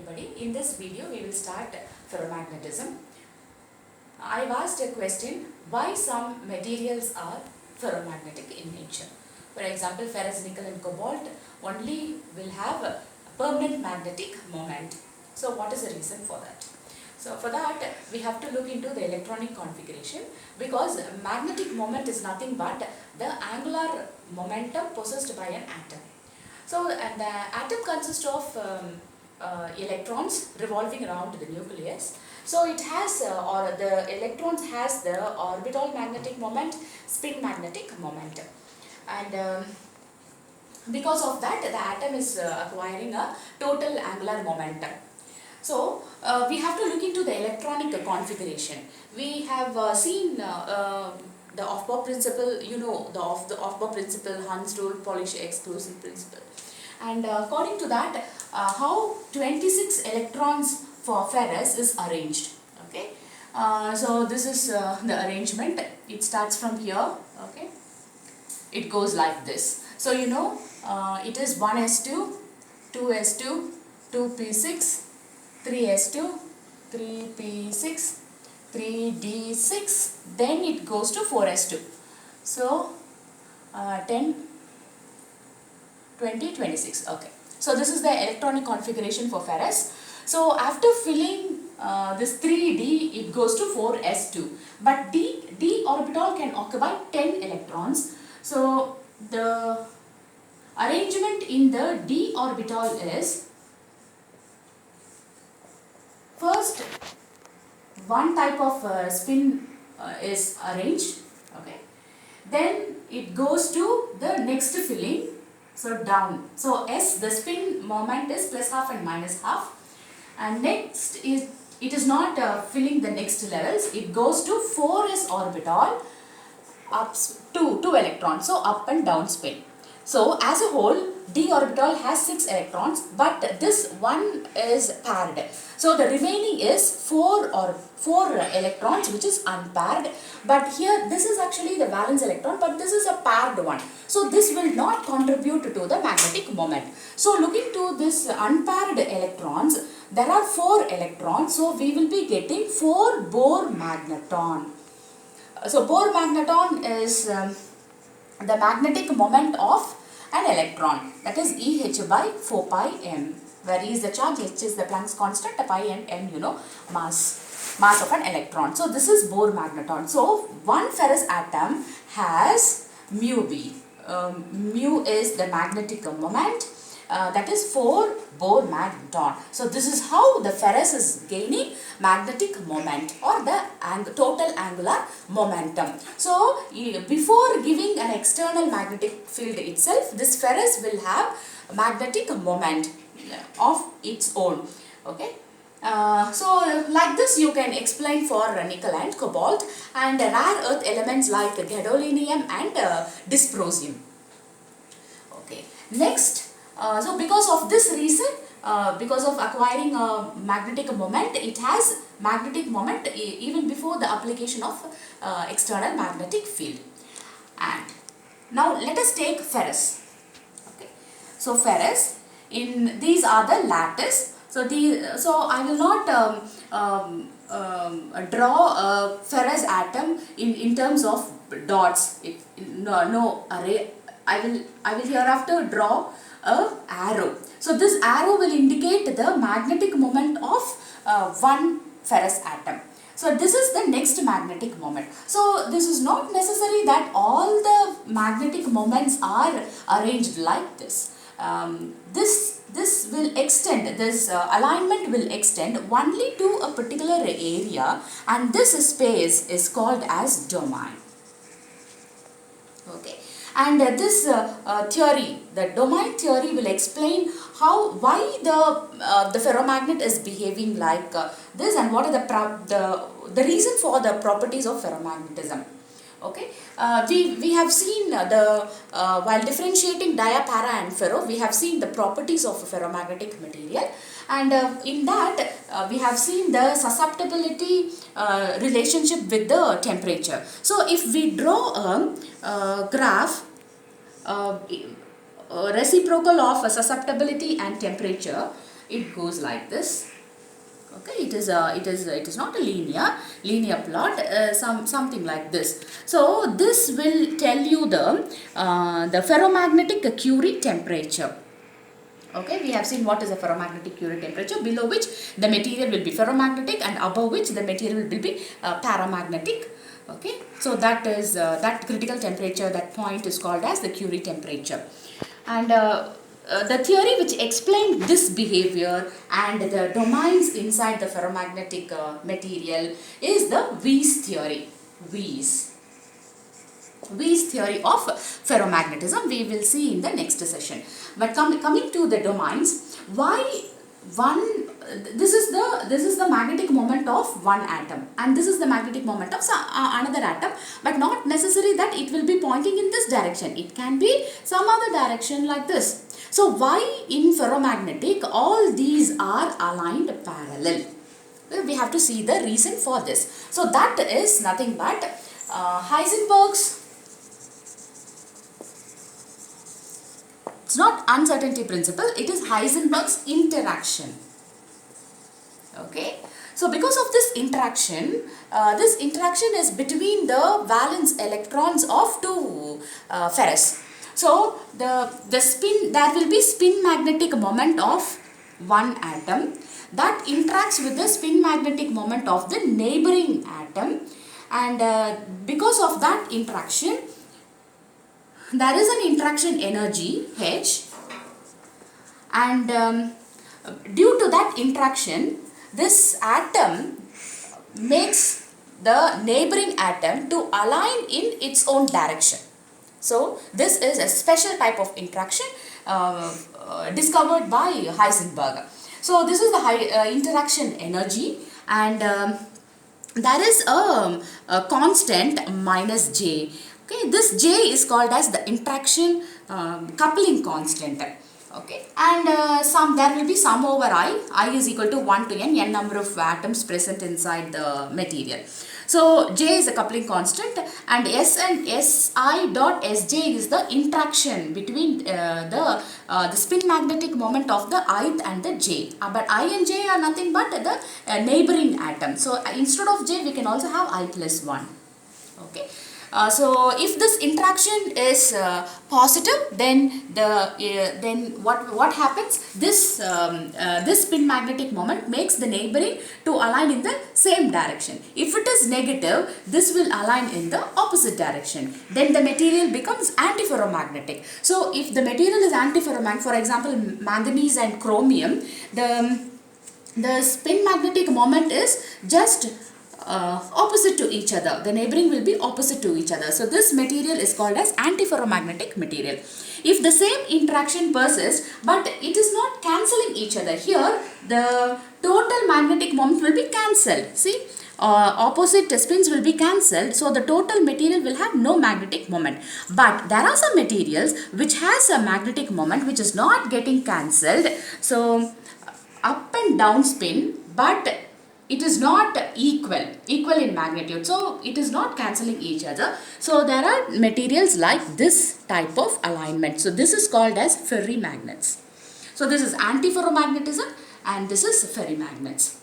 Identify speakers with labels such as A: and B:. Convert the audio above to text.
A: everybody. In this video we will start ferromagnetism. I've asked a question, why some materials are ferromagnetic in nature. For example, ferrous, nickel and cobalt only will have a permanent magnetic moment. So what is the reason for that? So for that we have to look into the electronic configuration, because magnetic moment is nothing but the angular momentum possessed by an atom. So and the atom consists of electrons revolving around the nucleus. So it has or the electrons has the orbital magnetic moment, spin magnetic moment, and because of that the atom is acquiring a total angular momentum. So we have to look into the electronic configuration. We have seen the Aufbau principle, you know, the Aufbau principle, Hund's rule, Polish exclusive principle. And according to that, how 26 electrons for ferrous is arranged. Okay, so this is the arrangement. It starts from here. Okay, it goes like this. So you know, it is 1s2, 2s2, 2p6, 3s2, 3p6, 3d6, then it goes to 4s2. So 10, 20, 26. Okay. So this is the electronic configuration for ferrous. So after filling this 3d, it goes to 4s2. But d orbital can occupy 10 electrons. So the arrangement in the d orbital is, first one type of spin is arranged. Okay. Then it goes to the next filling. So down. So S, the spin moment is plus half and minus half. And next is, it is not filling the next levels. It goes to 4s orbital, up two electrons. So up and down spin. So as a whole, d orbital has 6 electrons, but this one is paired. So the remaining is 4 electrons, which is unpaired. But here this is actually the valence electron, but this is a paired one. So this will not contribute to the magnetic moment. So looking to this unpaired electrons, there are 4 electrons. So we will be getting 4 Bohr magneton. So Bohr magneton is the magnetic moment of an electron, that is EH by 4 pi m, where E is the charge, H is the Planck's constant, pi and m, you know, mass of an electron. So this is Bohr magneton. So one ferrous atom has mu b. Mu is the magnetic moment, that is 4 Bohr magneton. So this is how the ferrous is gaining magnetic moment or the total angular momentum. So before giving an external magnetic field itself, this ferrous will have magnetic moment of its own. Okay. So like this you can explain for nickel and cobalt and rare earth elements like gadolinium and dysprosium. Okay. Next, so because of this reason, because of acquiring a magnetic moment, it has magnetic moment even before the application of external magnetic field. And now let us take ferrous. Okay. So ferrous, in these are the lattice. So I will not draw a ferrous atom in terms of dots. No array. I will hereafter draw a arrow. So this arrow will indicate the magnetic moment of one ferrous atom. So this is the next magnetic moment. So this is not necessary that all the magnetic moments are arranged like this. This will extend, this alignment will extend only to a particular area, and this space is called as domain. Okay. And this theory, the domain theory, will explain why the ferromagnet is behaving like this, and what are the reason for the properties of ferromagnetism. Okay, we have seen while differentiating dia, para and ferro, we have seen the properties of a ferromagnetic material, and in that we have seen the susceptibility relationship with the temperature. So if we draw a graph reciprocal of susceptibility and temperature, it goes like this. Okay, it is not a linear plot, something like this. So this will tell you the ferromagnetic Curie temperature. Okay, we have seen what is the ferromagnetic Curie temperature, below which the material will be ferromagnetic and above which the material will be paramagnetic. Okay, so that is that critical temperature, that point is called as the Curie temperature. And the theory which explained this behavior and the domains inside the ferromagnetic material is the Wies theory. Wies theory of ferromagnetism we will see in the next session. But coming to the domains, why this is the magnetic moment of one atom, and this is the magnetic moment of another atom, but not necessary that it will be pointing in this direction. It can be some other direction like this. So why in ferromagnetic all these are aligned parallel? We have to see the reason for this. So that is nothing but Heisenberg's, it's not uncertainty principle, it is Heisenberg's interaction. Okay, so because of this interaction is between the valence electrons of two ferrous. So the spin, there will be spin magnetic moment of one atom that interacts with the spin magnetic moment of the neighboring atom, and because of that interaction there is an interaction energy H, and due to that interaction this atom makes the neighboring atom to align in its own direction. So this is a special type of interaction discovered by Heisenberg. So this is the interaction energy, and there is a constant minus J. Okay, this J is called as the interaction coupling constant. Okay, and there will be sum over I is equal to 1 to n number of atoms present inside the material. So J is a coupling constant, and S and Si dot Sj is the interaction between the spin magnetic moment of the ith and the J. But I and J are nothing but the neighboring atom. So instead of J we can also have I plus 1. Okay. So if this interaction is positive, then what happens? This spin magnetic moment makes the neighboring to align in the same direction. If it is negative, this will align in the opposite direction. Then the material becomes antiferromagnetic. So if the material is antiferromagnetic, for example manganese and chromium, the spin magnetic moment is just opposite to each other. The neighboring will be opposite to each other. So this material is called as antiferromagnetic material. If the same interaction persists but it is not cancelling each other, here the total magnetic moment will be cancelled. See, opposite spins will be cancelled, so the total material will have no magnetic moment. But there are some materials which has a magnetic moment which is not getting cancelled. So up and down spin, but it is not equal in magnitude, so it is not cancelling each other. So there are materials like this type of alignment. So this is called as ferrimagnets. So this is antiferromagnetism and this is ferrimagnets.